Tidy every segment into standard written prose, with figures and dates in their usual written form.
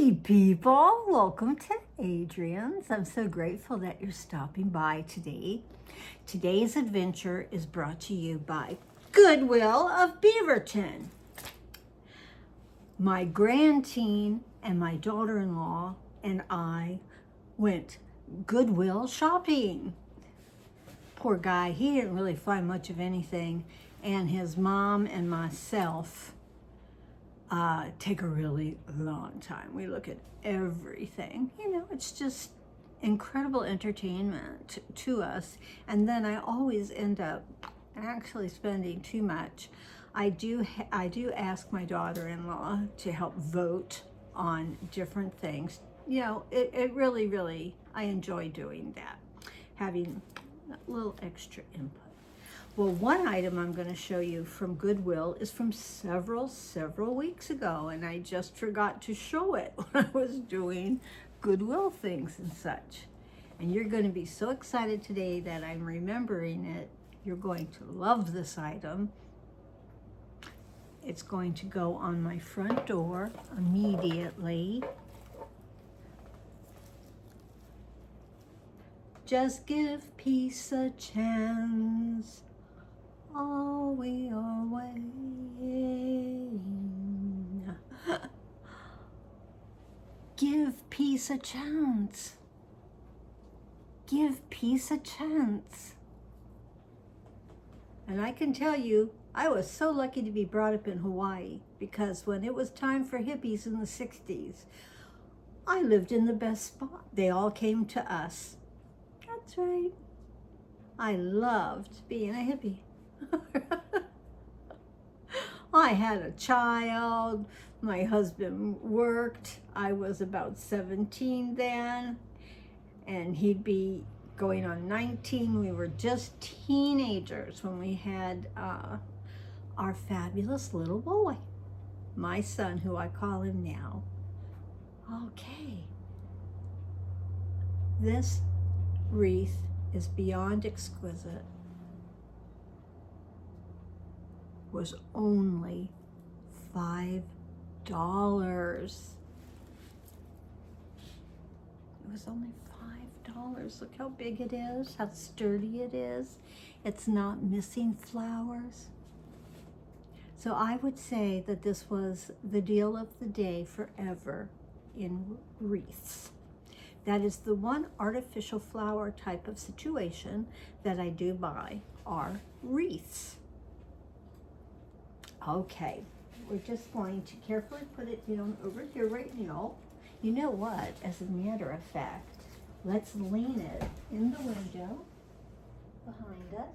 Hey people, welcome to Adrian's. I'm so grateful that you're stopping by today. Today's adventure is brought to you by Goodwill of Beaverton. My grandteen and my daughter-in-law and I went Goodwill shopping. Poor guy, he didn't really find much of anything, and his mom and myself take a really long time. We look at everything. You know, it's just incredible entertainment to us. And then I always end up actually spending too much. I do ask my daughter-in-law to help vote on different things. You know, it really, I enjoy doing that, having a little extra input. Well, one item I'm going to show you from Goodwill is from several weeks ago, and I just forgot to show it when I was doing Goodwill things and such. And you're going to be so excited today that I'm remembering it. You're going to love this item. It's going to go on my front door immediately. Just give peace a chance. All we are waiting. Give peace a chance. Give peace a chance. And I can tell you, I was so lucky to be brought up in Hawaii, because when it was time for hippies in the 60s, I lived in the best spot. They all came to us. That's right. I loved being a hippie. I had a child, my husband worked, I was about 17 then, and he'd be going on 19. We were just teenagers when we had our fabulous little boy, my son, who I call him now. Okay, this wreath is beyond exquisite. Was only $5. It was only $5. Look how big it is, how sturdy it is. It's not missing flowers. So I would say that this was the deal of the day forever in wreaths. That is the one artificial flower type of situation that I do buy are wreaths. Okay, we're just going to carefully put it down over here right now. You know what, as a matter of fact, let's lean it in the window behind us,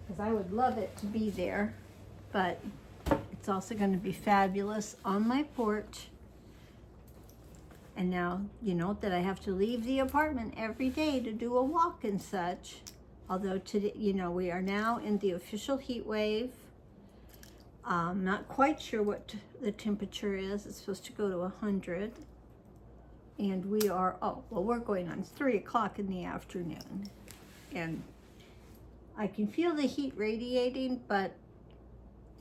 because I would love it to be there, but it's also going to be fabulous on my porch. And now, you know that I have to leave the apartment every day to do a walk and such. Although today, you know, we are now in the official heat wave. Not quite sure what the temperature is. It's supposed to go to 100. And we are, we're going on 3 o'clock in the afternoon. And I can feel the heat radiating, but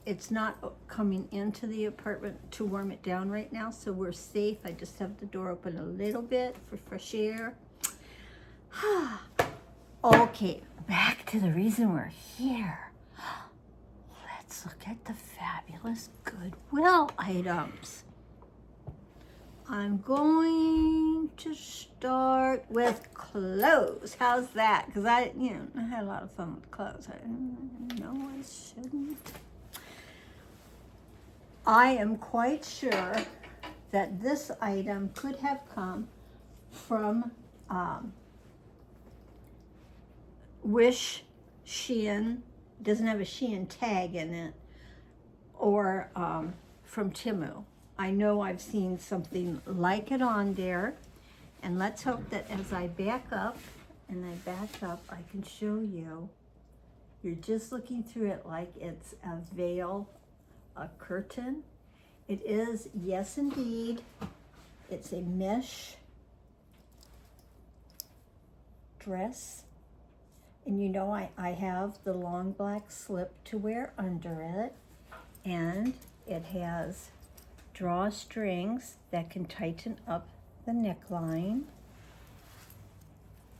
it's not coming into the apartment to warm it down right now, so we're safe. I just have the door open a little bit for fresh air. Okay, back to the reason we're here. Let's look at the fabulous Goodwill items. I'm going to start with clothes. How's that? Because I had a lot of fun with clothes. No, I shouldn't. I am quite sure that this item could have come from Wish, Shein. It doesn't have a Shein tag in it, or from Temu. I know I've seen something like it on there, and let's hope that as I back up, I can show you. You're just looking through it like it's a veil, a curtain. It is, yes indeed, it's a mesh dress. And you know, I have the long black slip to wear under it, and it has drawstrings that can tighten up the neckline.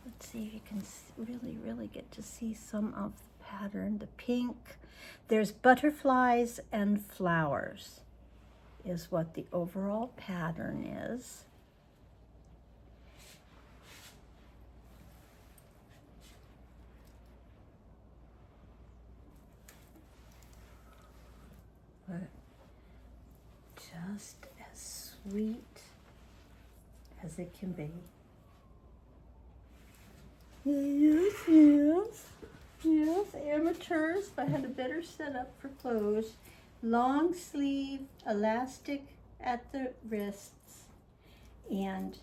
Let's see if you can really get to see some of the pattern. The pink, there's butterflies and flowers is what the overall pattern is. But just as sweet as it can be. Yes, amateurs. If I had a better setup for clothes. Long sleeve, elastic at the wrists, and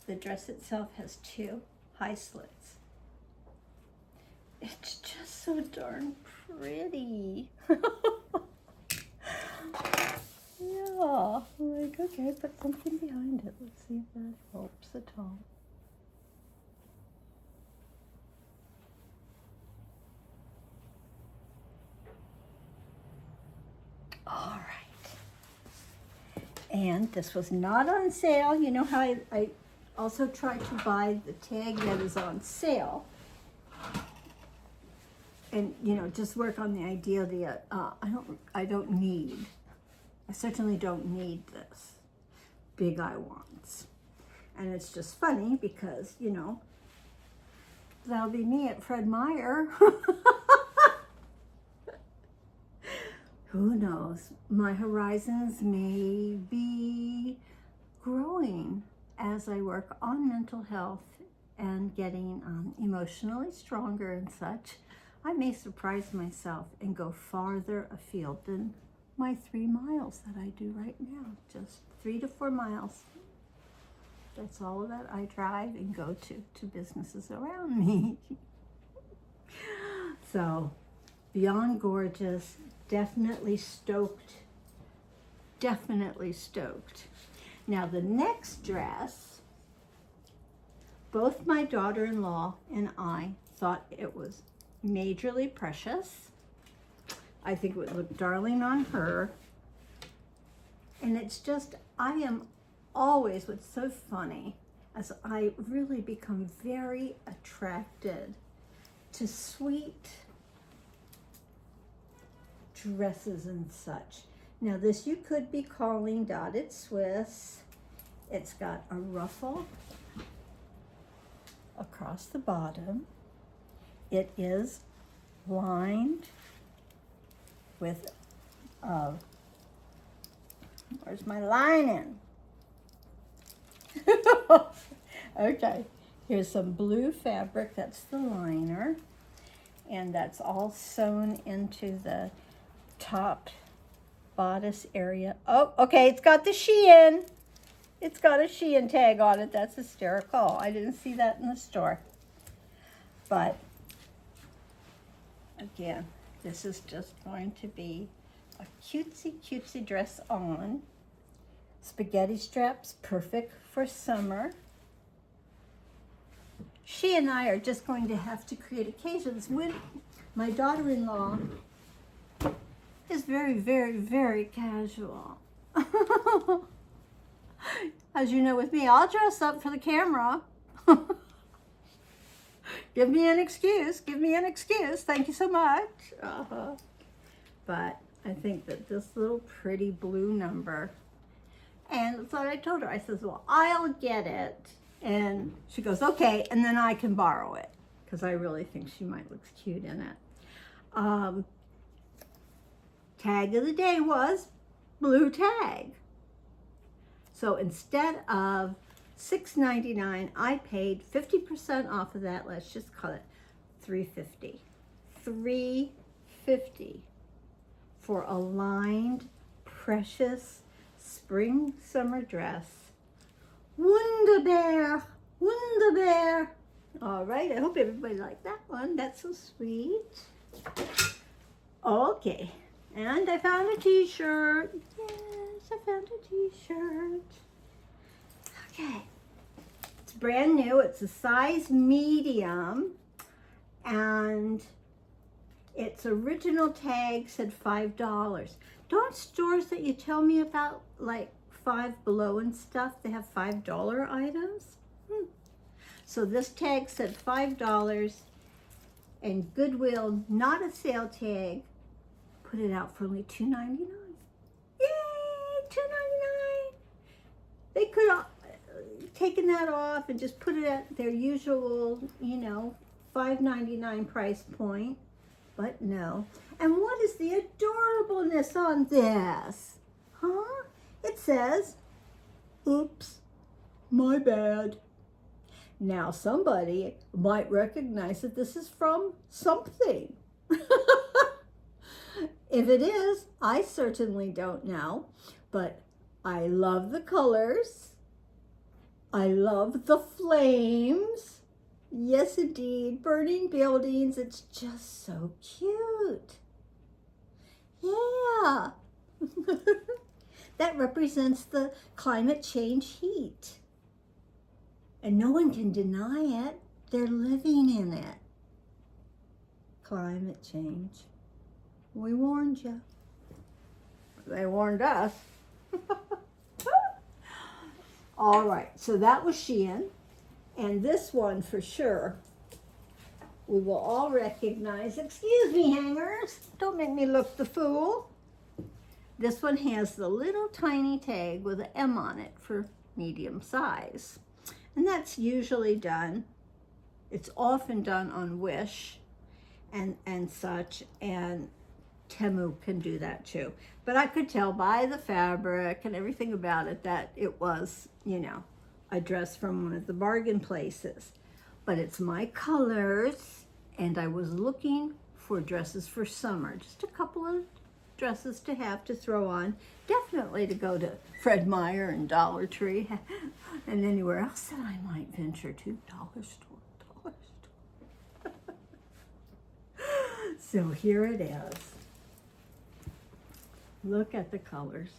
the dress itself has 2 high slits. It's just so darn pretty. Yeah, like, okay, put something behind it. Let's see if that helps at all. All right. And this was not on sale. You know how I also tried to buy the tag that is on sale. And, you know, just work on the idea that I certainly don't need this big I wants. And it's just funny because, you know, that'll be me at Fred Meyer. Who knows? My horizons may be growing as I work on mental health and getting emotionally stronger and such. I may surprise myself and go farther afield than my 3 miles that I do right now. Just 3 to 4 miles. That's all that I drive and go to businesses around me. So, beyond gorgeous. Definitely stoked. Definitely stoked. Now the next dress, both my daughter-in-law and I thought it was majorly precious. I think it would look darling on her. And it's just, I am always, what's so funny, as I really become very attracted to sweet dresses and such. Now this you could be calling dotted Swiss. It's got a ruffle across the bottom. It is lined with, where's my lining? Okay, here's some blue fabric, that's the liner. And that's all sewn into the top bodice area. Oh, okay, it's got the Shein. It's got a Shein tag on it. That's hysterical. I didn't see that in the store. But again, this is just going to be a cutesy dress on. Spaghetti straps, perfect for summer. She and I are just going to have to create occasions when my daughter-in-law is very casual. As you know with me, I'll dress up for the camera. Give me an excuse, thank you so much. But I think that this little pretty blue number, and so I told her, I says, well, I'll get it. And she goes, okay, and then I can borrow it, because I really think she might look cute in it. Tag of the day was blue tag. So instead of $6.99, I paid 50% off of that. Let's just call it $3.50. $3.50 for a lined, precious spring summer dress. Wunderbar, wunderbar. All right, I hope everybody liked that one. That's so sweet. Okay, and I found a t-shirt. Yes, I found a t-shirt. Okay, it's brand new. It's a size medium, and its original tag said $5. Don't stores that you tell me about, like Five Below and stuff, they have $5 items. So this tag said $5, and Goodwill, not a sale tag, put it out for only $2.99. Yay, $2.99. They could have taken that off and just put it at their usual, you know, $5.99 price point, but no. And what is the adorableness on this? Huh? It says, oops, my bad. Now somebody might recognize that this is from something. If it is, I certainly don't know, but I love the colors. I love the flames. Yes, indeed, burning buildings. It's just so cute. Yeah. That represents the climate change heat. And no one can deny it. They're living in it. Climate change. We warned you. They warned us. All right, so that was Shein. And this one for sure, we will all recognize. Excuse me, hangers. Don't make me look the fool. This one has the little tiny tag with an M on it for medium size. And that's usually done. It's often done on Wish and such, and Temu can do that too. But I could tell by the fabric and everything about it that it was, you know, a dress from one of the bargain places. But it's my colors, and I was looking for dresses for summer. Just a couple of dresses to have to throw on. Definitely to go to Fred Meyer and Dollar Tree and anywhere else that I might venture to. Dollar store. So here it is. Look at the colors.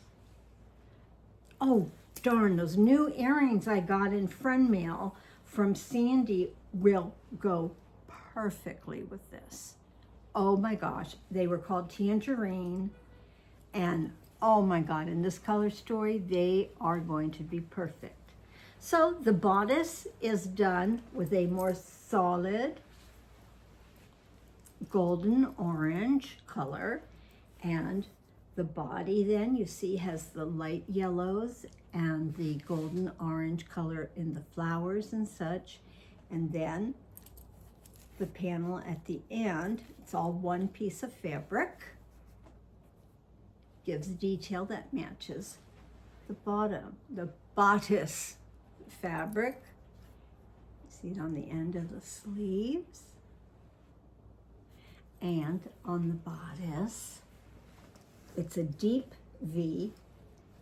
Oh, darn, those new earrings I got in friend mail from Sandy will go perfectly with this. Oh my gosh, they were called Tangerine, and oh my God, in this color story, they are going to be perfect. So the bodice is done with a more solid golden orange color, and the body then you see has the light yellows and the golden orange color in the flowers and such, and then the panel at the end, it's all one piece of fabric, gives detail that matches the bottom, the bodice fabric. See it on the end of the sleeves, and on the bodice it's a deep V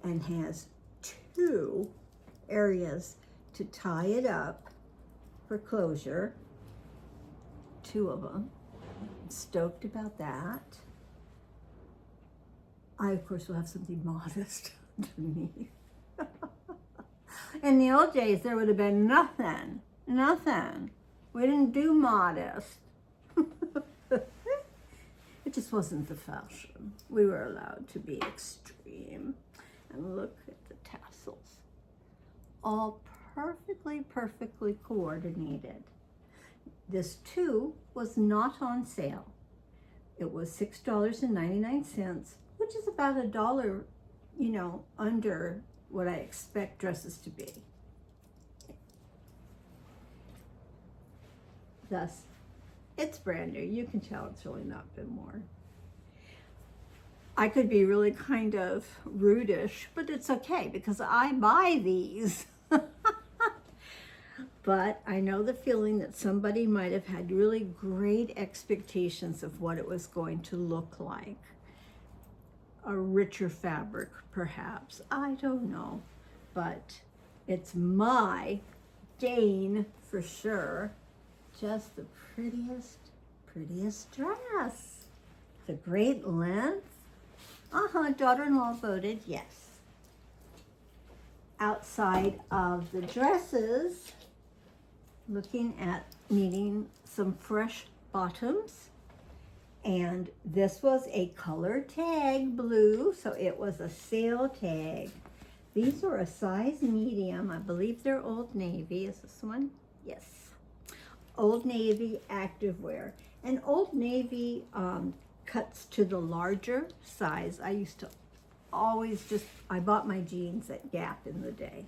and has two areas to tie it up for closure. Two of them. I'm stoked about that. I, of course, will have something modest underneath. In the old days, there would have been nothing. We didn't do modest. It just wasn't the fashion. We were allowed to be extreme. And look at the tassels. All perfectly coordinated. This too was not on sale. It was $6.99, which is about $1, you know, under what I expect dresses to be. Thus, it's brand new. You can tell it's really not been worn. I could be really kind of rudish, but it's okay because I buy these. But I know the feeling that somebody might have had really great expectations of what it was going to look like. A richer fabric, perhaps. I don't know. But it's my gain for sure. Just the prettiest dress. The great length. Daughter-in-law voted yes. Outside of the dresses, looking at needing some fresh bottoms, and this was a color tag blue, so it was a sale tag. These are a size medium. I believe they're Old Navy. Is this one? Yes. Old Navy activewear. And Old Navy cuts to the larger size. I used to always I bought my jeans at Gap in the day.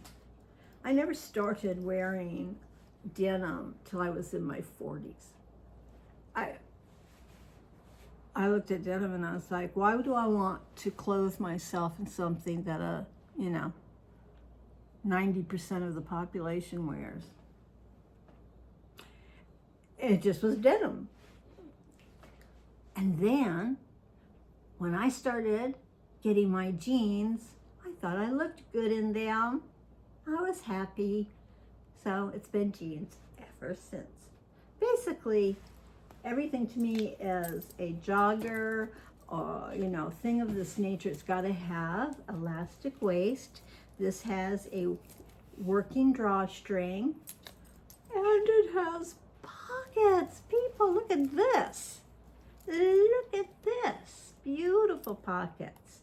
I never started wearing denim till I was in my 40s. I looked at denim and I was like, why do I want to clothe myself in something that 90% of the population wears? It just was denim. And then when I started getting my jeans, I thought I looked good in them. I was happy. So it's been jeans ever since. Basically, everything to me is a jogger or, thing of this nature. It's got to have elastic waist. This has a working drawstring, and it has pockets. People, look at this. Look at this. Beautiful pockets.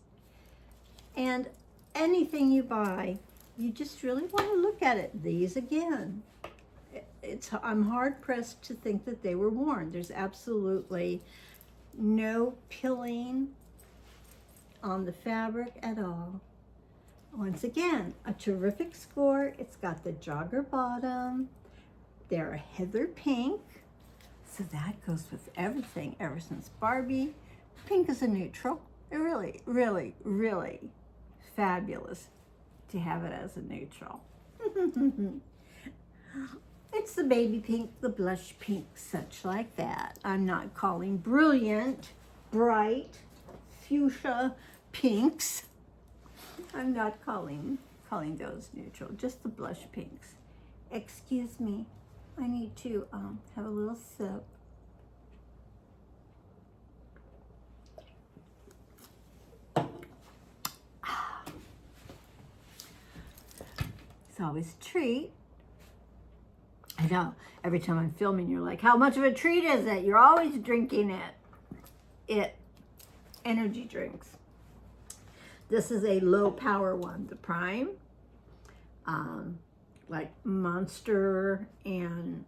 And anything you buy, you just really want to look at it. These again. I'm hard pressed to think that they were worn. There's absolutely no pilling on the fabric at all. Once again, a terrific score. It's got the jogger bottom. They're a heather pink. So that goes with everything ever since Barbie. Pink is a neutral. Really, really, really fabulous to have it as a neutral. It's the baby pink, the blush pink, such like that. I'm not calling brilliant, bright, fuchsia pinks. I'm not calling those neutral, just the blush pinks. Excuse me, I need to have a little sip. It's always a treat. I know, every time I'm filming, you're like, how much of a treat is it? You're always drinking it. Energy drinks. This is a low power one, the Prime. Like Monster and,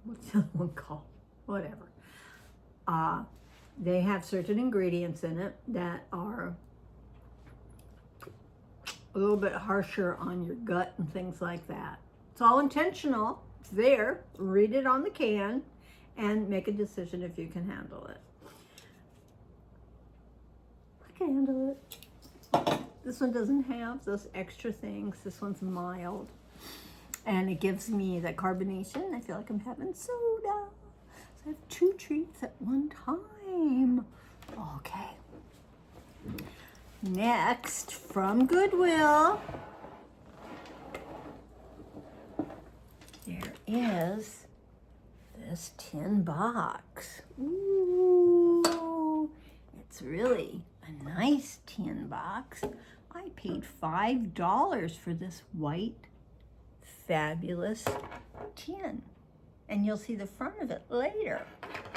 what's the other one called? Whatever. They have certain ingredients in it that are a little bit harsher on your gut and things like that. It's all intentional. It's there. Read it on the can and make a decision if you can handle it. I can handle it. This one doesn't have those extra things. This one's mild. And it gives me that carbonation. I feel like I'm having soda. So I have two treats at one time. Okay. Next, from Goodwill, there is this tin box. Ooh, it's really a nice tin box. I paid $5 for this white, fabulous tin. And you'll see the front of it later.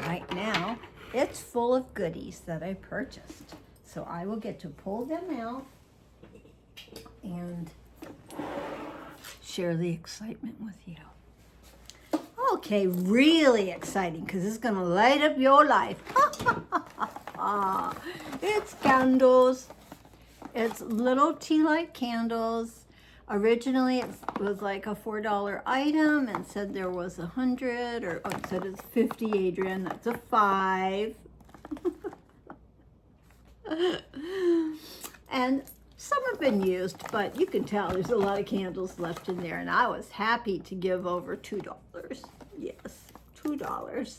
Right now, it's full of goodies that I purchased. So I will get to pull them out and share the excitement with you. Okay, really exciting because it's going to light up your life. It's candles. It's little Tealight candles. Originally, it was like a $4 item and said there was 100, or it said it's 50, Adrian. That's a 5. And some have been used, but you can tell there's a lot of candles left in there, and I was happy to give over $2. Yes, $2.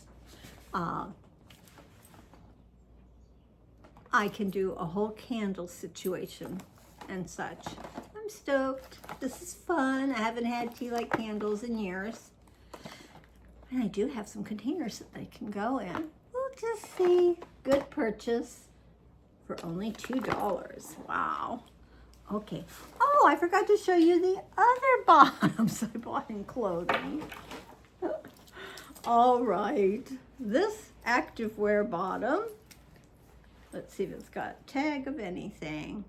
I can do a whole candle situation and such. I'm stoked. This is fun. I haven't had Tealight candles in years. And I do have some containers that they can go in. We'll just see. Good purchase for only $2. Wow. Okay. Oh, I forgot to show you the other bottoms I bought in clothing. All right. This activewear bottom. Let's see if it's got a tag of anything.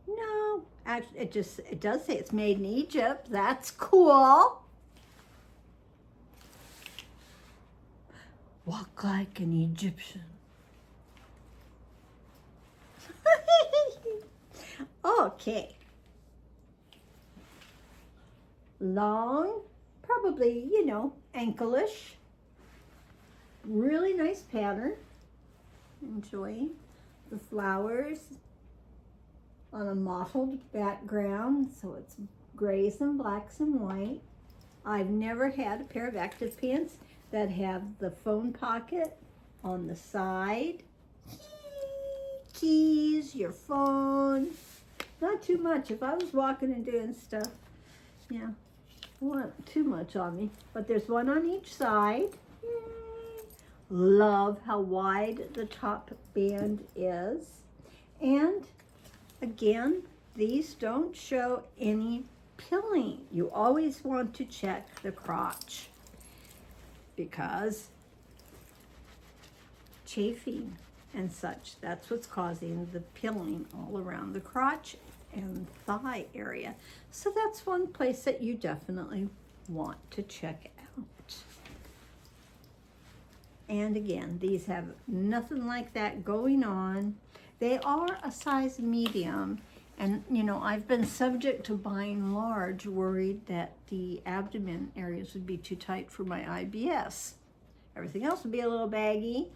No, Actually, it does say it's made in Egypt. That's cool. Walk like an Egyptian. Okay. Long, probably, you know, ankle-ish. Really nice pattern. Enjoying the flowers on a mottled background, so it's grays and blacks and white. I've never had a pair of active pants that have the phone pocket on the side. Keys, your phone. Not too much. If I was walking and doing stuff, yeah, I want too much on me. But there's one on each side. Yay. Love how wide the top band is. And again, these don't show any pilling. You always want to check the crotch because chafing and such, that's what's causing the pilling all around the crotch and thigh area. So that's one place that you definitely want to check out. And again, these have nothing like that going on. They are a size medium, and you know, I've been subject to buying large, worried that the abdomen areas would be too tight for my IBS. Everything else would be a little baggy,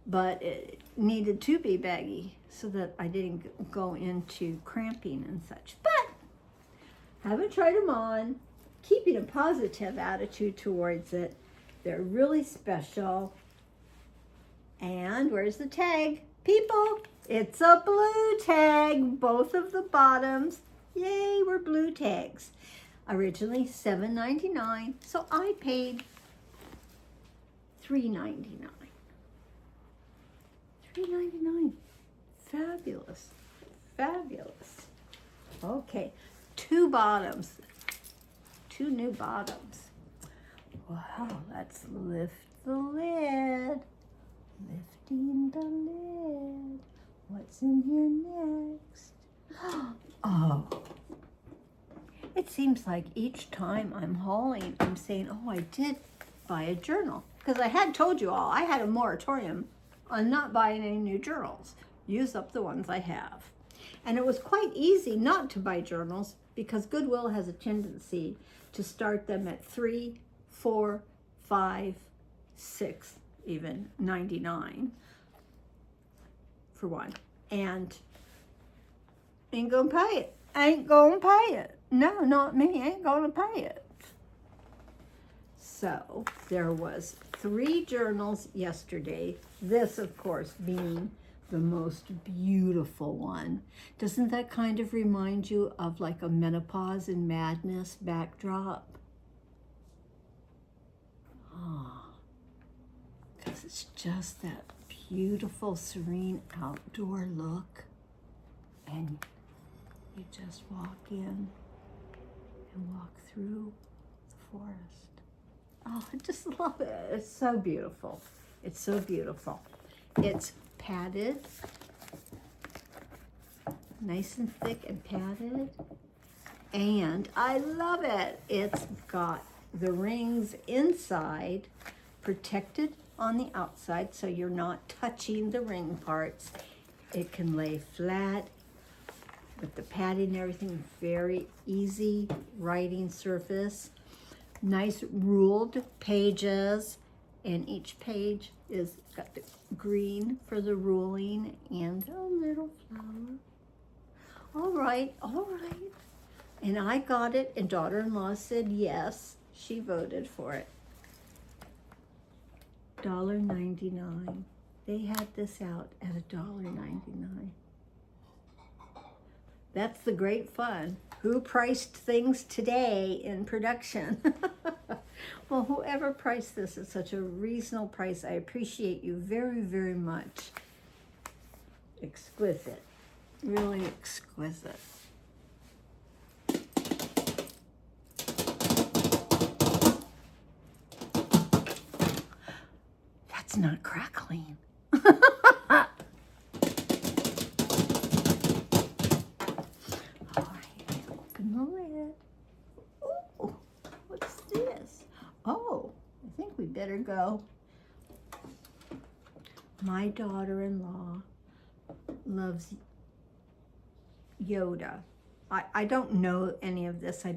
but it needed to be baggy so that I didn't go into cramping and such. But haven't tried them on, keeping a positive attitude towards it. They're really special. And where's the tag? People, it's a blue tag, both of the bottoms. Yay, we're blue tags. Originally $7.99, so I paid $3.99. $3.99. Fabulous. Fabulous. Okay, two bottoms. Two new bottoms. Wow, let's lift the lid. Lifting the lid. What's in here next? Oh. It seems like each time I'm hauling, I'm saying, oh, I did buy a journal. Because I had told you all, I had a moratorium on not buying any new journals. Use up the ones I have. And it was quite easy not to buy journals because Goodwill has a tendency to start them at $3, $4, $5, $6, even $99 for one. And ain't gonna pay it. Ain't gonna pay it. No, not me. Ain't gonna pay it. So there was 3 journals yesterday. This, of course, being the most beautiful one. Doesn't that kind of remind you of like a menopause and madness backdrop? Oh, because it's just that beautiful, serene outdoor look. And you just walk in and walk through the forest. Oh, I just love it. It's so beautiful. It's so beautiful. It's padded, nice and thick and padded. And I love it. It's got the rings inside, protected on the outside, so you're not touching the ring parts. It can lay flat with the padding and everything. Very easy writing surface. Nice ruled pages, and each page is got the green for the ruling and a little flower. All right, all right. And I got it, and daughter-in-law said yes. She voted for it. $1.99. They had this out at $1.99. That's the great fun. Who priced things today in production? Well, whoever priced this at such a reasonable price, I appreciate you very, very much. Exquisite. Really exquisite. That's not crackling. All right. ago. My daughter-in-law loves Yoda. I don't know any of this. I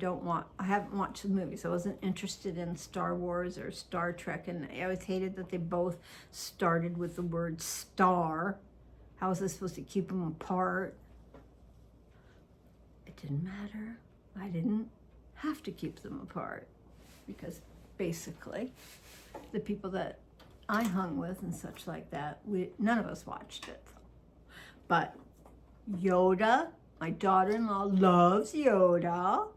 haven't watched the movies. I wasn't interested in Star Wars or Star Trek, and I always hated that they both started with the word star. How was I supposed to keep them apart? It didn't matter. I didn't have to keep them apart because basically the people that I hung with and such like that, none of us watched it. But Yoda, my daughter-in-law loves Yoda.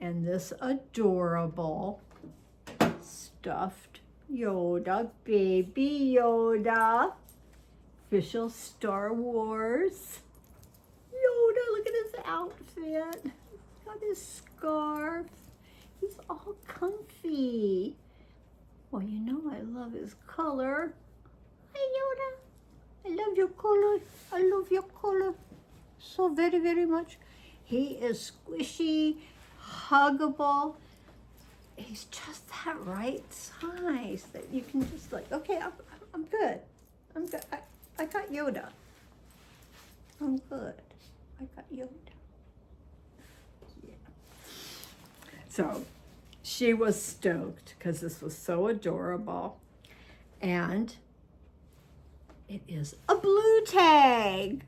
And this adorable stuffed Yoda, baby Yoda, official Star Wars. Yoda, look at his outfit. He's got his scarf. He's all comfy. Well, you know I love his color. Hi, Yoda. I love your color. I love your color so very, very much. He is squishy, huggable. He's just that right size that you can just like, okay, I'm good. I'm good. I got Yoda. I'm good. I got Yoda. Yeah. So she was stoked because this was so adorable. And it is a blue tag.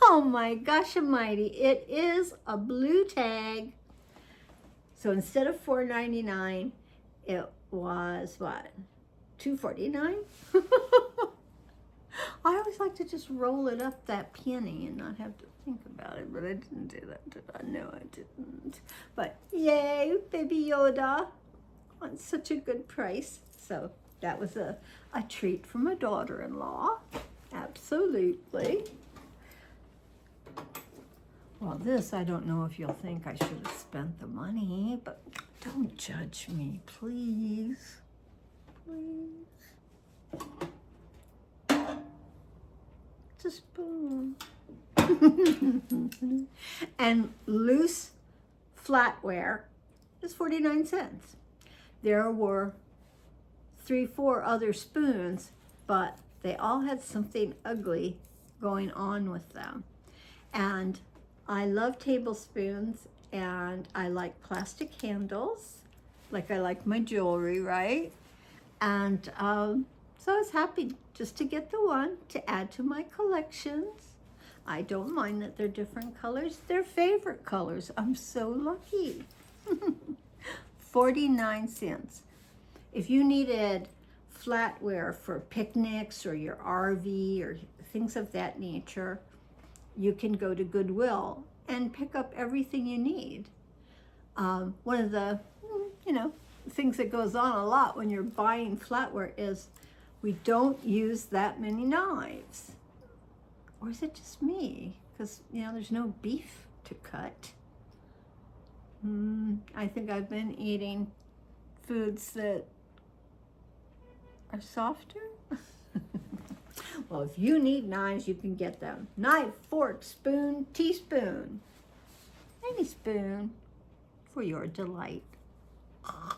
Oh my gosh almighty, it is a blue tag. So instead of $4.99, it was what? $2.49? I always like to just roll it up that penny and not have to think about it, but I didn't do that, did I? No, I didn't. But yay, baby Yoda on such a good price. So that was a treat from a daughter-in-law. Absolutely. Well, this, I don't know if you'll think I should have spent the money, but don't judge me, please. Please. It's a spoon. And loose flatware is 49 cents. There were 3-4 other spoons, but they all had something ugly going on with them. And I love tablespoons, and I like plastic handles, like I like my jewelry, right? And so I was happy just to get the one to add to my collections. I don't mind that they're different colors. They're favorite colors. I'm so lucky. 49 cents. If you needed flatware for picnics or your RV or things of that nature, you can go to Goodwill and pick up everything you need. One of the, things that goes on a lot when you're buying flatware is we don't use that many knives. Or is it just me? Because, there's no beef to cut. I think I've been eating foods that are softer. Well, if you need knives, you can get them. Knife, fork, spoon, teaspoon. Any spoon for your delight. Oh,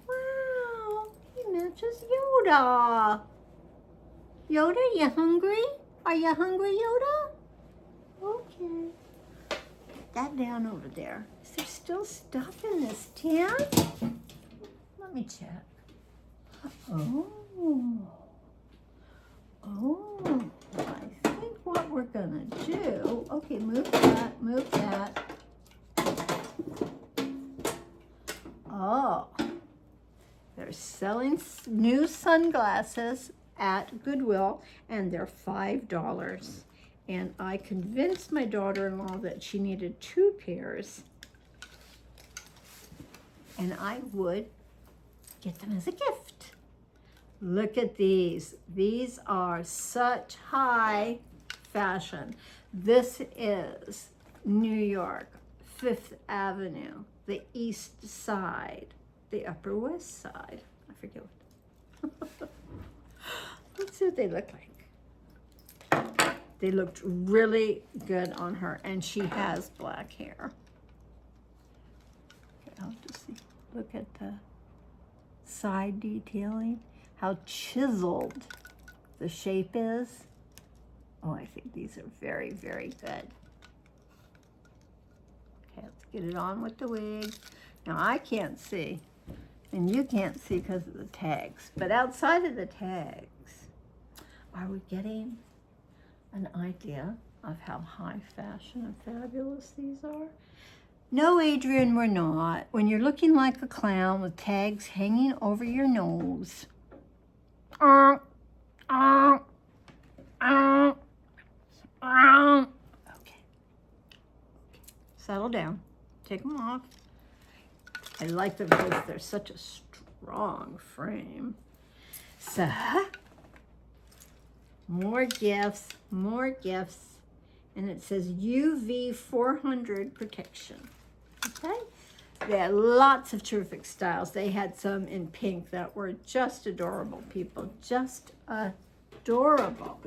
wow, he matches Yoda. Yoda, you hungry? Are you hungry, Yoda? Okay. Put that down over there. Is there still stuff in this tin? Let me check. Oh, I think what we're gonna do, okay, move that. Oh, they're selling new sunglasses at Goodwill, and they're $5. And I convinced my daughter-in-law that she needed 2 pairs, and I would get them as a gift. Look at these. These are such high fashion. This is New York, 5th Avenue, the East Side, the Upper West Side. I forget what. Let's see what they look like. They looked really good on her, and she has black hair. Okay. I'll just see. Look at the side detailing, how chiseled the shape is. Oh, I think these are very, very good. Okay, let's get it on with the wig. Now I can't see, and you can't see because of the tags, but outside of the tags, are we getting an idea of how high fashion and fabulous these are? No, Adrian, we're not. When you're looking like a clown with tags hanging over your nose. Okay. Settle down. Take them off. I like them because they're such a strong frame. So, more gifts, more gifts. And it says UV 400 protection. Okay? They had lots of terrific styles. They had some in pink that were just adorable, people. Just adorable.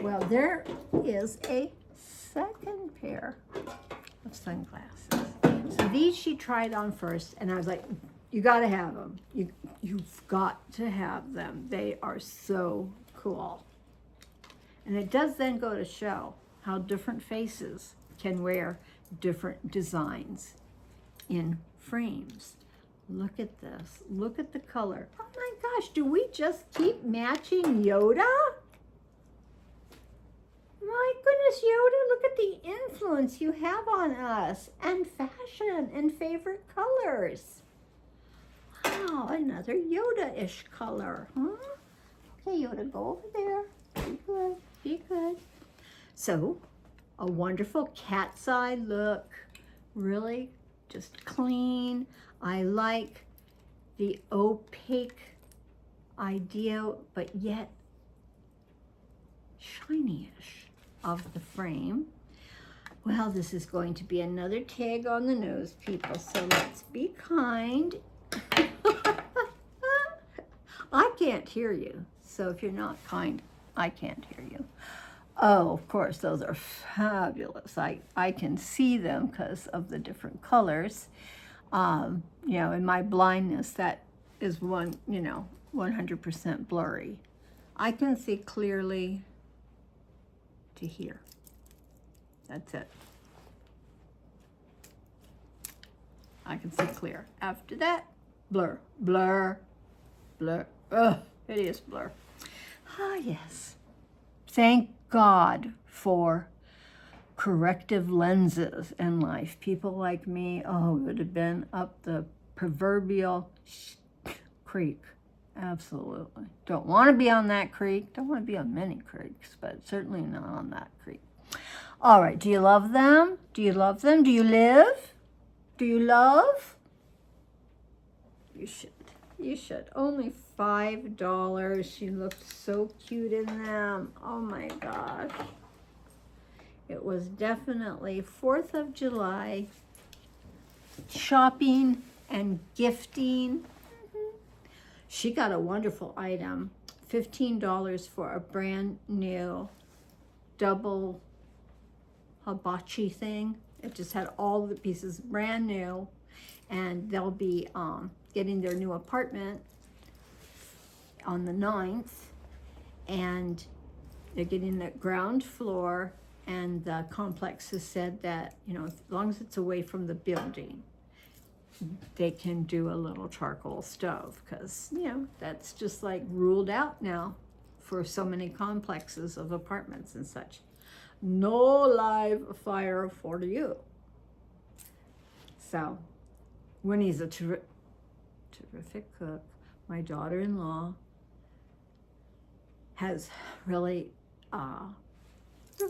Well, there is a second pair of sunglasses. So these she tried on first, and I was like, you got to have them. You've got to have them. They are so cool. And it does then go to show how different faces can wear different designs in frames. Look at this. Look at the color. Oh my gosh, do we just keep matching Yoda? My goodness, Yoda, look at the influence you have on us, and fashion and favorite colors. Wow, another Yoda-ish color, huh? Okay, Yoda, go over there. Be good, be good. So, a wonderful cat's eye look, really just clean. I like the opaque idea, but yet shiny-ish of the frame. Well, this is going to be another tag on the nose, people, so let's be kind. I can't hear you, so if you're not kind, I can't hear you. Oh, of course, those are fabulous. I can see them because of the different colors. You know, in my blindness, that is 100% blurry. I can see clearly to here. That's it. I can see clear. After that, blur, blur, blur. Ugh, hideous blur. Ah, yes. Thank God for corrective lenses in life. People like me, oh, would have been up the proverbial creek. Absolutely. Don't want to be on that creek. Don't want to be on many creeks, but certainly not on that creek. All right. Do you love them? Do you love them? Do you live? Do you love? You should. You should. Only $5. She looked so cute in them. Oh my gosh. It was definitely 4th of July shopping and gifting. She got a wonderful item. $15 for a brand new double hibachi thing. It just had all the pieces brand new, and they'll be getting their new apartment on the 9th, and they're getting the ground floor, and the complex has said that, you know, as long as it's away from the building, they can do a little charcoal stove, because, you know, that's just like ruled out now for so many complexes of apartments and such. No live fire for you. So, Winnie's a terrific cook. My daughter-in-law has really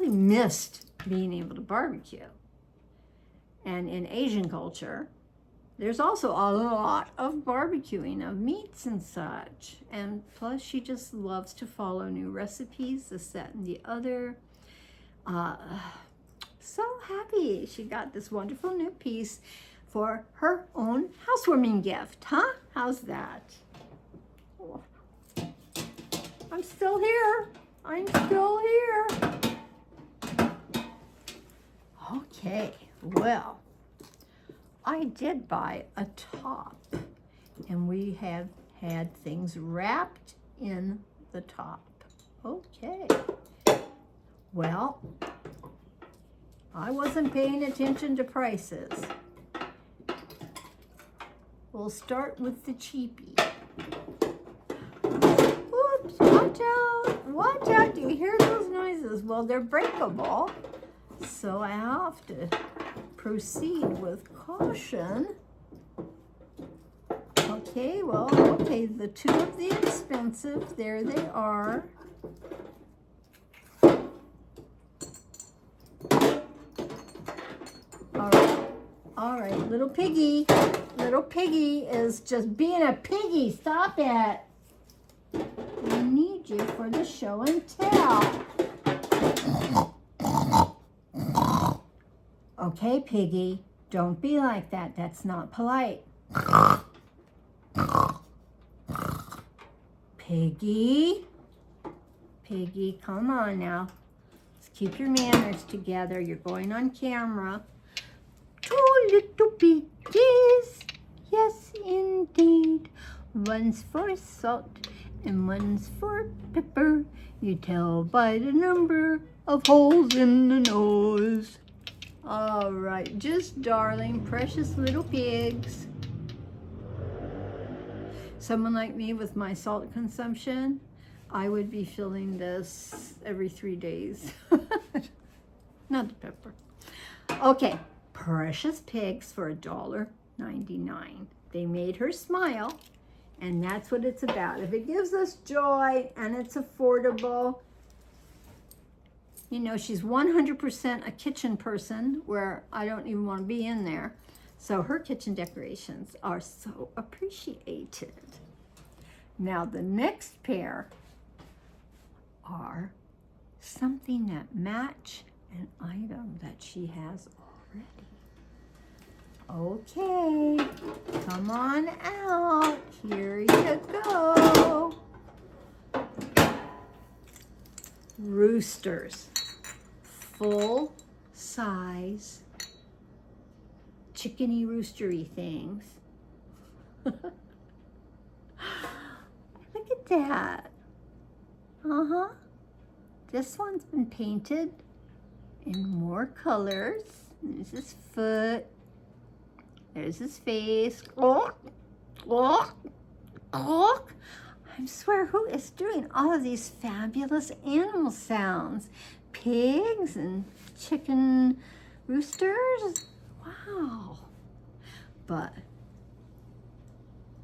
missed being able to barbecue. And in Asian culture, there's also a lot of barbecuing of meats and such. And plus, she just loves to follow new recipes, this, that, and the other. So happy she got this wonderful new piece for her own housewarming gift, huh? How's that? Oh. I'm still here. I'm still here. Okay, well, I I did buy a top, and we have had things wrapped in the top. Okay. Well, I wasn't paying attention to prices. We'll start with the cheapie. Oops, watch out, watch out. Do you hear those noises? Well, they're breakable, so I have to proceed with caution. Okay, well, okay, the two of the expensive, there they are. All right, little piggy is just being a piggy. Stop it. We need you for the show and tell. Okay, piggy, don't be like that. That's not polite. Piggy, come on now. Let's keep your manners together. You're going on camera. Two little piggies, yes indeed. One's for salt and one's for pepper. You tell by the number of holes in the nose. All right, just darling, precious little pigs. Someone like me with my salt consumption, I would be filling this every 3 days. Not the pepper. Okay, precious pigs for $1.99. They made her smile, and that's what it's about. If it gives us joy and it's affordable, you know, she's 100% a kitchen person where I don't even want to be in there. So her kitchen decorations are so appreciated. Now the next pair are something that match an item that she has already. Okay, come on out. Here you go. Roosters, full size chickeny roostery things. Look at that. This one's been painted in more colors. There's his foot. There's his face. Oh. I swear, who is doing all of these fabulous animal sounds? Pigs and chicken roosters? Wow. But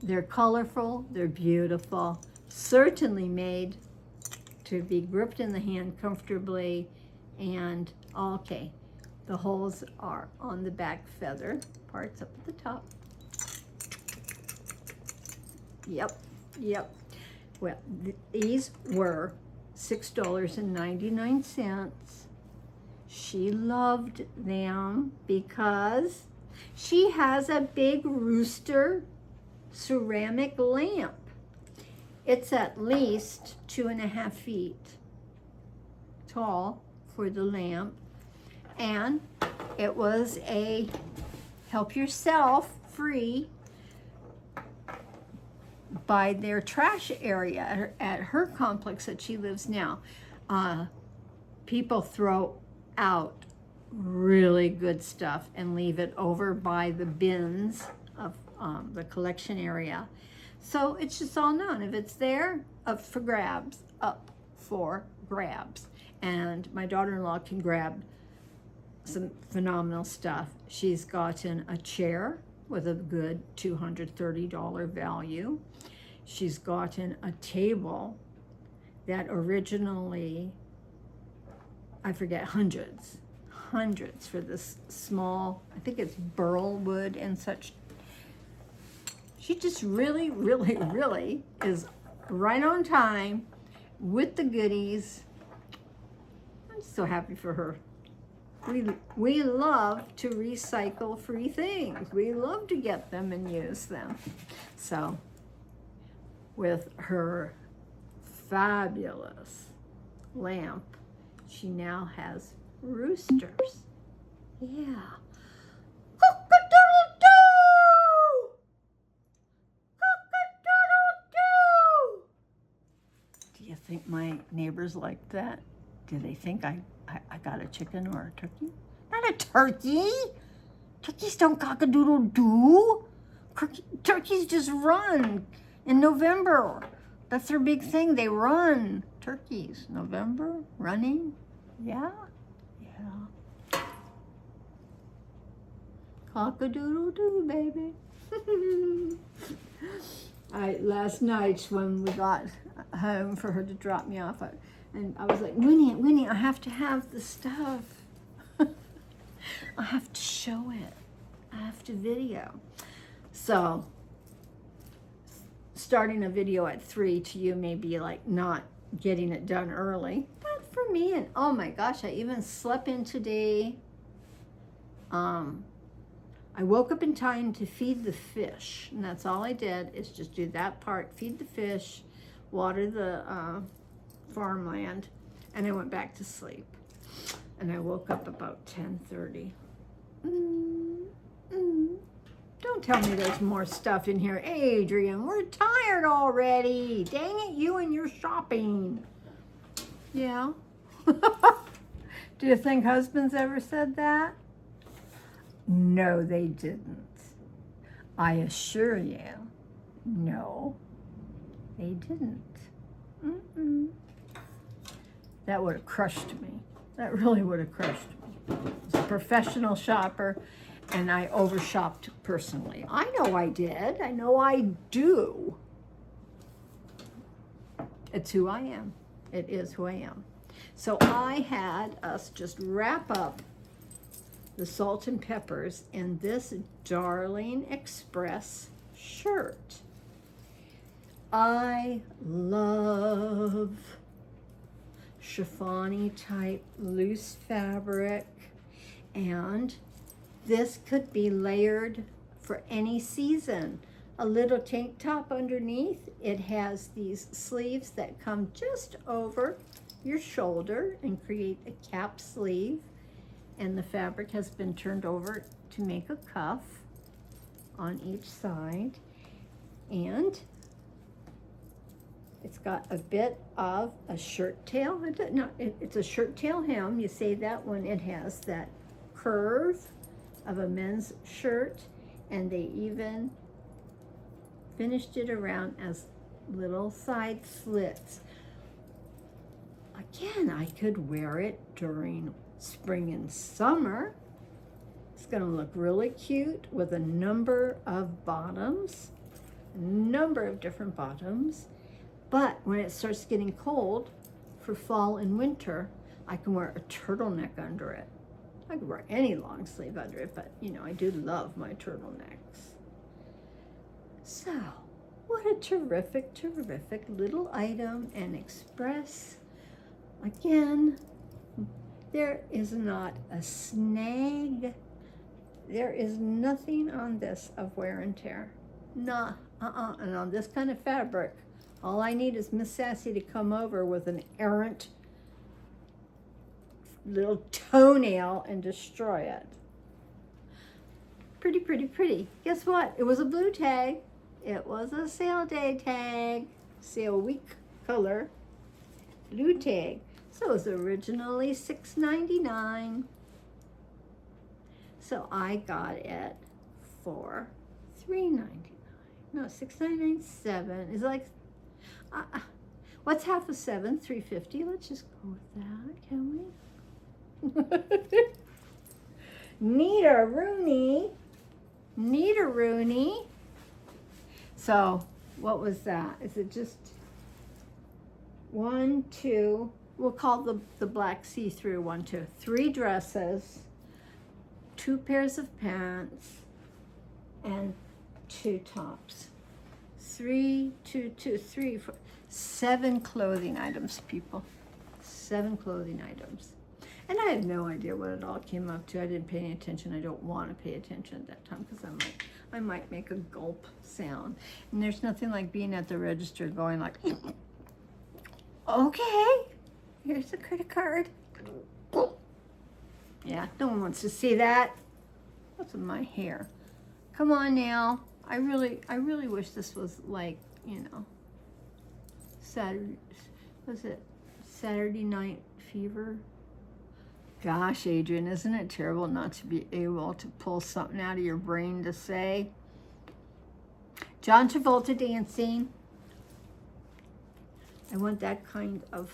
they're colorful, they're beautiful, certainly made to be gripped in the hand comfortably. And okay, the holes are on the back feather parts up at the top. Yep. Well, these were $6.99. She loved them because she has a big rooster ceramic lamp. It's at least 2.5 feet tall for the lamp, and it was a help yourself free by their trash area at her complex that she lives now. People throw out really good stuff and leave it over by the bins of the collection area. So it's just all known. If it's there, up for grabs. And my daughter-in-law can grab some phenomenal stuff. She's gotten a chair with a good $230 value. She's gotten a table that originally, I forget, hundreds for this small, I think it's burl wood and such. She just really is right on time with the goodies. I'm so happy for her. We love to recycle free things. We love to get them and use them. So with her fabulous lamp, she now has roosters. Yeah. Cock-a-doodle-doo! think my neighbors liked that? Do they think I got a chicken or a turkey? Not a turkey! Turkeys don't cock-a-doodle-doo! Turkeys just run in November. That's their big thing. They run. Turkeys. November? Running? Yeah? Yeah. Cock-a-doodle-doo, baby. Last night when we got home for her to drop me off, and I was like, Winnie, I have to have the stuff. I have to show it. I have to video. So, starting a video at 3 to you may be like not getting it done early. But for me, and oh my gosh, I even slept in today. I woke up in time to feed the fish, and that's all I did, is just do that part, feed the fish, water the farmland, and I went back to sleep. And I woke up about 10:30. Don't tell me there's more stuff in here. Adrian, we're tired already. Dang it, you and your shopping. Yeah. Do you think husbands ever said that? No, they didn't. I assure you, no, they didn't. That would have crushed me. That really would have crushed me. I was a professional shopper, and I overshopped personally. I know I did. I know I do. It's who I am. It is who I am. So I had us just wrap up the salt and peppers in this Darling Express shirt. I love chiffon-y type loose fabric, and this could be layered for any season. A little tank top underneath. It has these sleeves that come just over your shoulder and create a cap sleeve. And the fabric has been turned over to make a cuff on each side. And it's got a bit of a shirt tail. It's a shirt tail hem. You say that when it has that curve of a men's shirt. And they even finished it around as little side slits. Again, I could wear it during spring and summer. It's going to look really cute with a number of bottoms, a number of different bottoms. But when it starts getting cold for fall and winter, I can wear a turtleneck under it. I could wear any long sleeve under it, but you know, I do love my turtlenecks. So, what a terrific, terrific little item and express. Again, there is not a snag. There is nothing on this of wear and tear. Nah, And on this kind of fabric, all I need is Miss Sassy to come over with an errant little toenail and destroy it. Pretty, pretty, pretty. Guess what? It was a blue tag. It was a sale day tag. Sale week color. Blue tag. So it was originally $6.99. So I got it for $3.99. No, $6.99.7. It's like, what's half of 7? $3.50. Let's just go with that, can we? Neater Rooney. Neater Rooney. So, what was that? Is it just 1, 2? We'll call the black see-through 1, 2. 3 dresses, 2 pairs of pants, and 2 tops. 3, 2, 2, 3, 4, 7 clothing items, people. 7 clothing items. And I had no idea what it all came up to. I didn't pay any attention. I don't want to pay attention at that time because I might make a gulp sound. And there's nothing like being at the register going like, okay, here's a credit card. Yeah, no one wants to see that. What's with my hair? Come on now. I really wish this was like, you know, Saturday, was it Saturday Night Fever? Gosh, Adrian, isn't it terrible not to be able to pull something out of your brain to say? John Travolta dancing. I want that kind of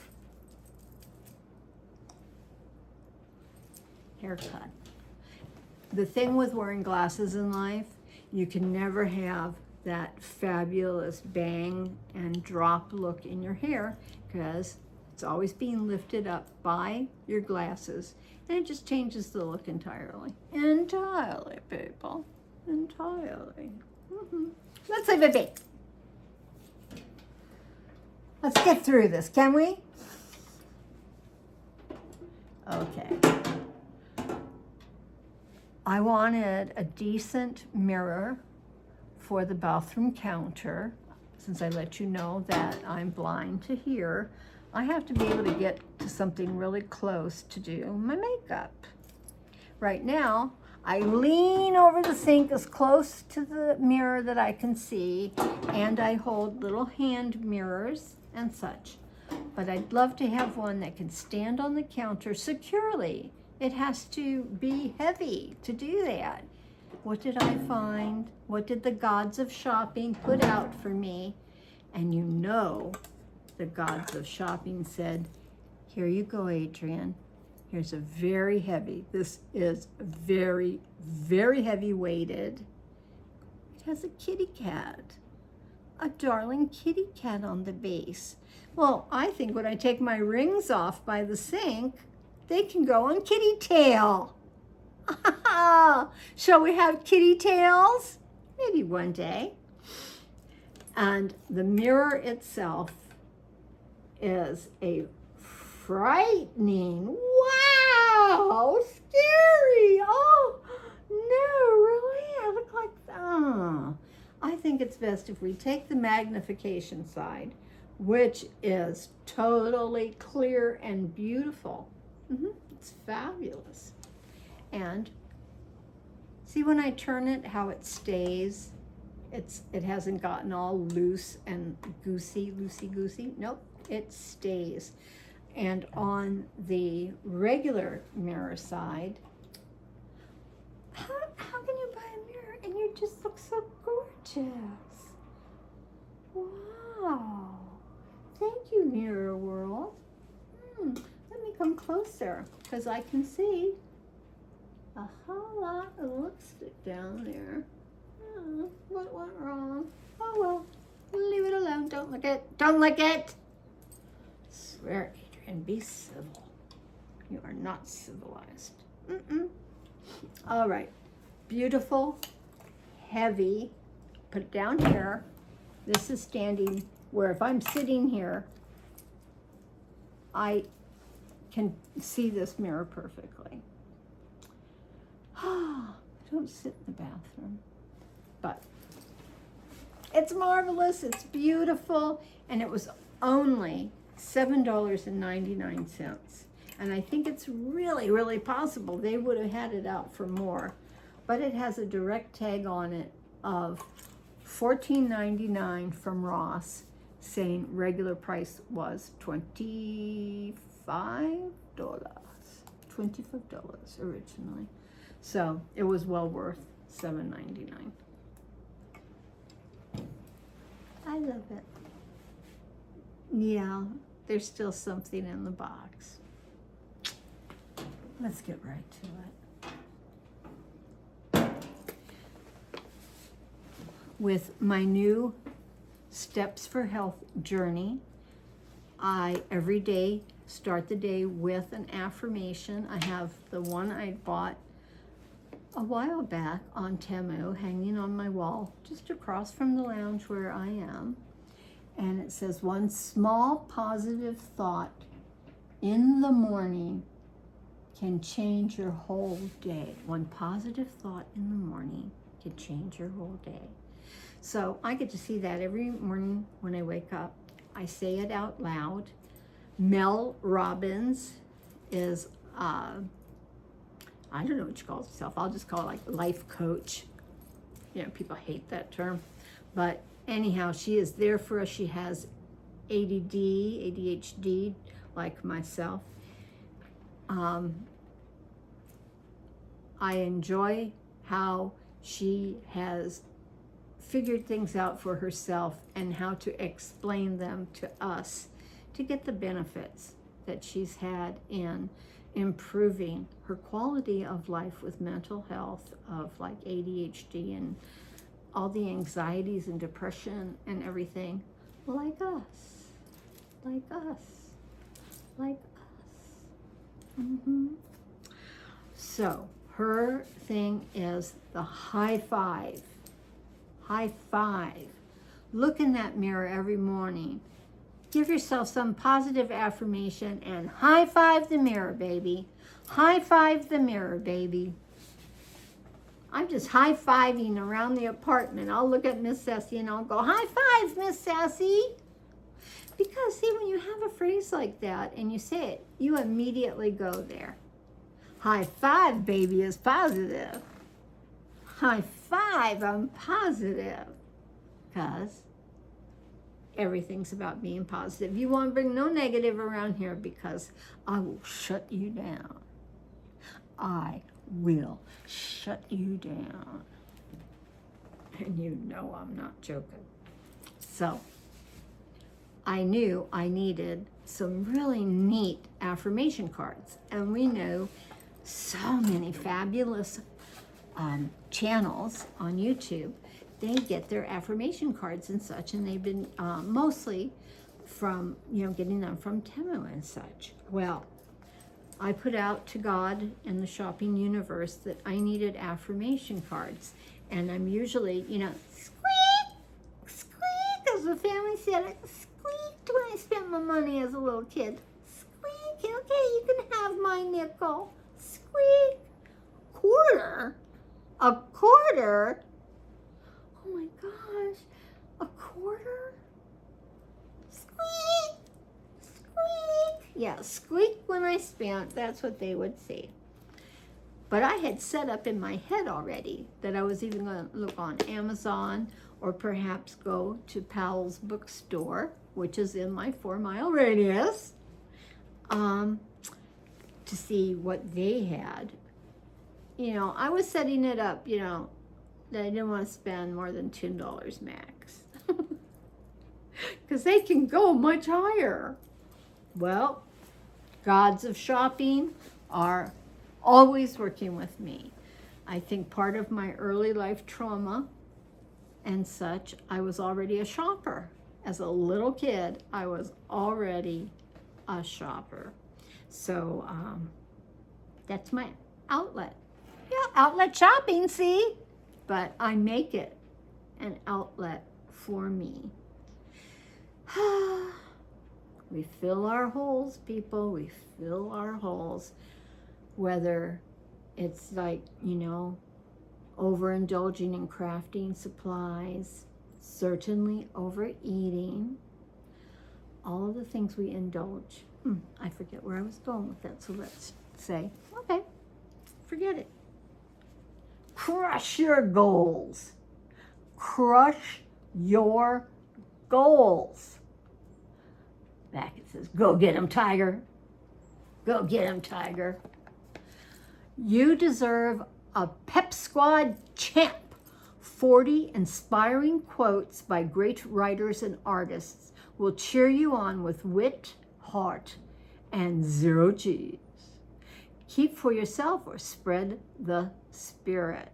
haircut. The thing with wearing glasses in life, you can never have that fabulous bang and drop look in your hair because it's always being lifted up by your glasses, and it just changes the look entirely. Entirely, people. Entirely. Let's leave it be. Let's get through this, can we? Okay. I wanted a decent mirror for the bathroom counter. Since I let you know that I'm blind to hear, I have to be able to get to something really close to do my makeup. Right now, I lean over the sink as close to the mirror that I can see, and I hold little hand mirrors and such. But I'd love to have one that can stand on the counter securely. It has to be heavy to do that. What did I find? What did the gods of shopping put out for me? And you know, the gods of shopping said, here you go, Adrian. Here's a very heavy. This is very, very heavy weighted. It has a kitty cat, a darling kitty cat on the base. Well, I think when I take my rings off by the sink, they can go on kitty tail. Shall we have kitty tails? Maybe one day. And the mirror itself is a frightening, wow, scary. Oh, no, really? I look like, I think it's best if we take the magnification side, which is totally clear and beautiful. It's fabulous. And see when I turn it, how it stays? It hasn't gotten all loose and loosey-goosey. Nope, it stays. And on the regular mirror side, how can you buy a mirror and you just look so gorgeous? Wow. Thank you, Mirror World. Let me come closer because I can see a whole lot of lipstick down there. Oh, what went wrong? Oh well, leave it alone. Don't look it. Don't look it. Swear, Adrian, be civil. You are not civilized. All right, beautiful, heavy. Put it down here. This is standing where if I'm sitting here, I can see this mirror perfectly. Don't sit in the bathroom. But it's marvelous, it's beautiful, and it was only $7.99. And I think it's really, really possible they would have had it out for more. But it has a direct tag on it of $14.99 from Ross, saying regular price was $25 originally. So it was well worth $7.99. I love it. Yeah, there's still something in the box. Let's get right to it. With my new Steps for Health journey, I every day start the day with an affirmation. I have the one I bought a while back on Temu hanging on my wall just across from the lounge where I am. And it says, one small positive thought in the morning can change your whole day. One positive thought in the morning can change your whole day. So I get to see that every morning when I wake up. I say it out loud. Mel Robbins is, I don't know what she calls herself. I'll just call it like life coach. You know, people hate that term. But anyhow, she is there for us. She has ADD, ADHD, like myself. I enjoy how she has figured things out for herself and how to explain them to us to get the benefits that she's had in improving her quality of life with mental health, of like ADHD and all the anxieties and depression and everything, like us, like us, like us. So her thing is the high five. High five. Look in that mirror every morning. Give yourself some positive affirmation and high five the mirror, baby. High five the mirror, baby. I'm just high fiving around the apartment. I'll look at Miss Sassy and I'll go, high five, Miss Sassy. Because see, when you have a phrase like that and you say it, you immediately go there. High five, baby, is positive. High five, I'm positive. Because everything's about being positive. You want to bring no negative around here because I will shut you down. I will shut you down. And you know I'm not joking. So I knew I needed some really neat affirmation cards. And we know so many fabulous channels on YouTube. They get their affirmation cards and such, and they've been mostly from, getting them from Temu and such. Well, I put out to God and the shopping universe that I needed affirmation cards. And I'm usually, squeak, squeak, as the family said, I squeaked when I spent my money as a little kid. Squeak, okay, you can have my nickel. Squeak. Quarter? A quarter? Oh my gosh, a quarter? Squeak, squeak. Yeah, squeak when I spent, that's what they would say. But I had set up in my head already that I was even going to look on Amazon or perhaps go to Powell's bookstore, which is in my 4-mile radius, to see what they had. I was setting it up, that I didn't want to spend more than $10 max. Because they can go much higher. Well, gods of shopping are always working with me. I think part of my early life trauma and such, I was already a shopper. As a little kid, I was already a shopper. So that's my outlet. Yeah, outlet shopping, see? But I make it an outlet for me. We fill our holes, people. We fill our holes. Whether it's like, overindulging in crafting supplies, certainly overeating, all of the things we indulge. I forget where I was going with that, so let's say, okay, forget it. Crush your goals. Crush your goals. Back it says, go get 'em, Tiger. Go get 'em, Tiger. You deserve a Pep Squad champ. 40 inspiring quotes by great writers and artists will cheer you on with wit, heart, and 0 G's. Keep for yourself or spread the spirit.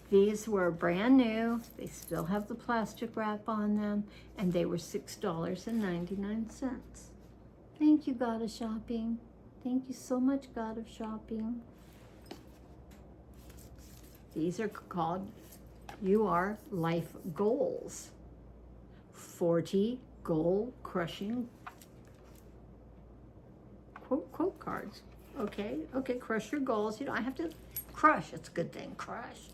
These were brand new. They still have the plastic wrap on them, and they were $6.99. Thank you, God of Shopping. Thank you so much, God of Shopping. These are called You Are Life Goals. 40 goal-crushing quote cards. Okay, crush your goals. I have to crush. It's a good thing, crush.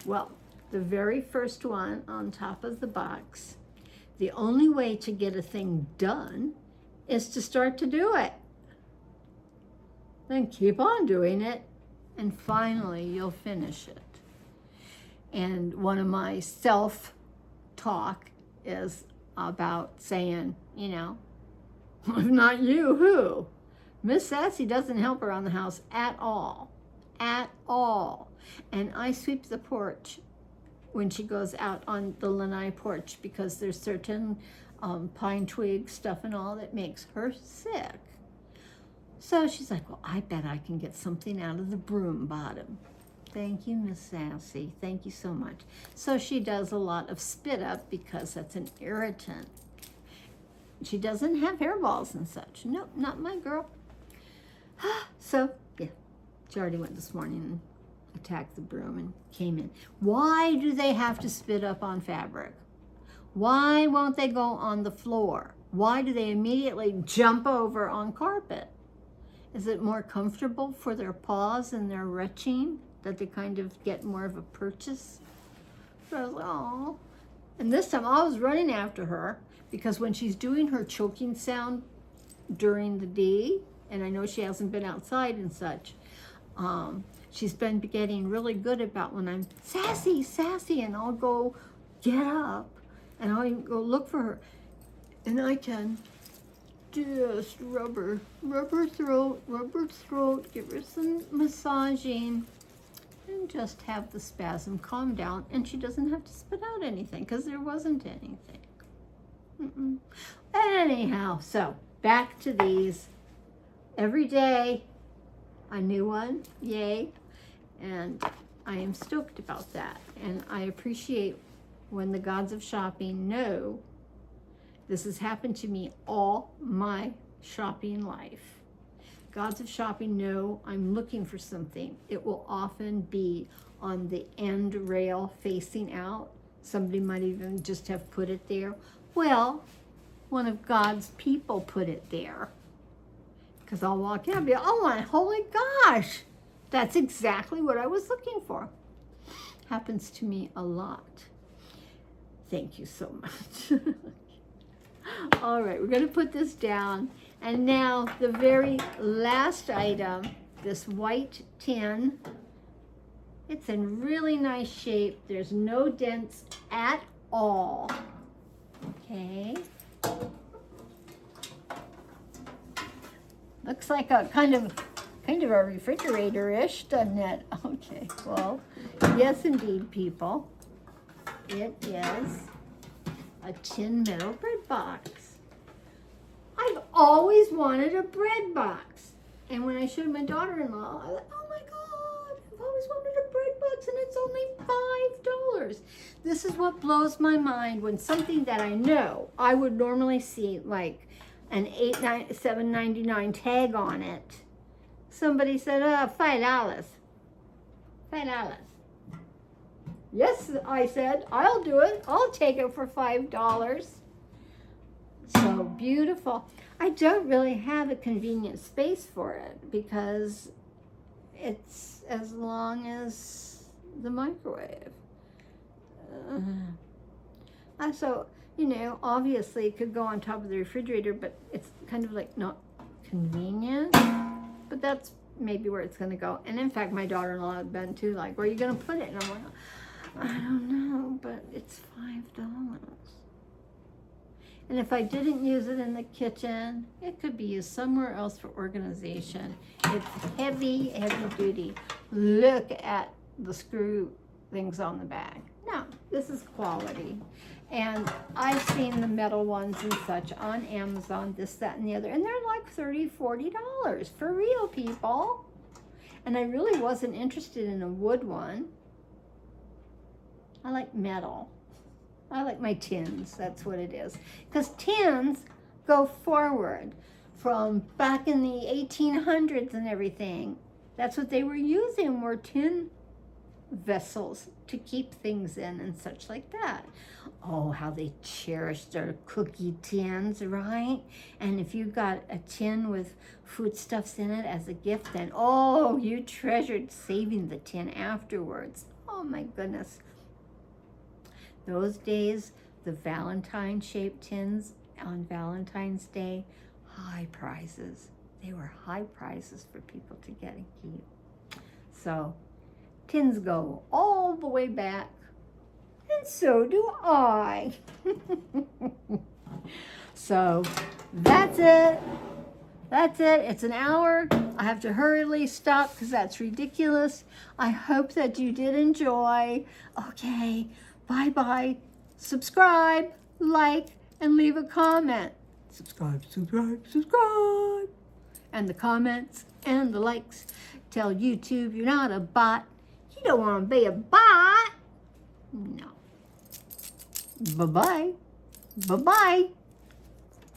Well, the very first one on top of the box, the only way to get a thing done is to start to do it. Then keep on doing it, and finally you'll finish it. And one of my self-talk is, about saying, you know, if not you, who? Miss Sassy doesn't help around the house at all. At all. And I sweep the porch when she goes out on the lanai porch because there's certain pine twig stuff and all that makes her sick. So she's like, well, I bet I can get something out of the broom bottom. Thank you, Miss Sassy. Thank you so much. So she does a lot of spit up because that's an irritant. She doesn't have hairballs and such. Nope, not my girl. So, yeah, she already went this morning and attacked the broom and came in. Why do they have to spit up on fabric? Why won't they go on the floor? Why do they immediately jump over on carpet? Is it more comfortable for their paws and their retching that they kind of get more of a purchase? So I was like, oh. And this time I was running after her because when she's doing her choking sound during the day, and I know she hasn't been outside and such, she's been getting really good about when I'm sassy, sassy, and I'll go get up and I'll go look for her. And I can just rub her throat, give her some massaging, and just have the spasm calm down. And she doesn't have to spit out anything because there wasn't anything. Anyhow, so back to these. Every day, a new one, yay. And I am stoked about that. And I appreciate when the gods of shopping know this has happened to me all my shopping life. Gods of shopping know I'm looking for something. It will often be on the end rail facing out. Somebody might even just have put it there. Well, one of God's people put it there. Because I'll walk in and be, oh my holy gosh, that's exactly what I was looking for. Happens to me a lot. Thank you so much. All right, we're going to put this down. And now the very last item, this white tin. It's in really nice shape. There's no dents at all. Okay. Looks like a kind of a refrigerator-ish, doesn't it? Okay, well, yes indeed, people. It is a tin metal bread box. I've always wanted a bread box. And when I showed my daughter-in-law, I was like, oh my God, I've always wanted a bread box and it's only $5. This is what blows my mind when something that I know I would normally see like an $7.99 tag on it. Somebody said, $5. $5. Yes, I said, I'll do it. I'll take it for $5. So beautiful. I don't really have a convenient space for it because it's as long as the microwave. So, you know, obviously it could go on top of the refrigerator, but it's kind of like not convenient. But that's maybe where it's going to go. And in fact, my daughter-in-law had been too, like, where are you going to put it? And I'm like, I don't know, but it's $5. And if I didn't use it in the kitchen, it could be used somewhere else for organization. It's heavy, heavy duty. Look at the screw things on the back. No, this is quality. And I've seen the metal ones and such on Amazon, this, that, and the other. And they're like $30, $40 for real, people. And I really wasn't interested in a wood one. I like metal. I like my tins, that's what it is. Because tins go forward from back in the 1800s and everything. That's what they were using, were tin vessels to keep things in and such like that. Oh, how they cherished their cookie tins, right? And if you got a tin with foodstuffs in it as a gift, then oh, you treasured saving the tin afterwards. Oh my goodness. Those days, the Valentine-shaped tins on Valentine's Day, high prizes. They were high prizes for people to get and keep. So, tins go all the way back, and so do I. So that's it. That's it. It's an hour. I have to hurriedly stop because that's ridiculous. I hope that you did enjoy. Okay, bye-bye. Subscribe, like, and leave a comment. Subscribe, subscribe, subscribe. And the comments and the likes tell YouTube you're not a bot. You don't want to be a bot. No. Bye-bye. Bye-bye.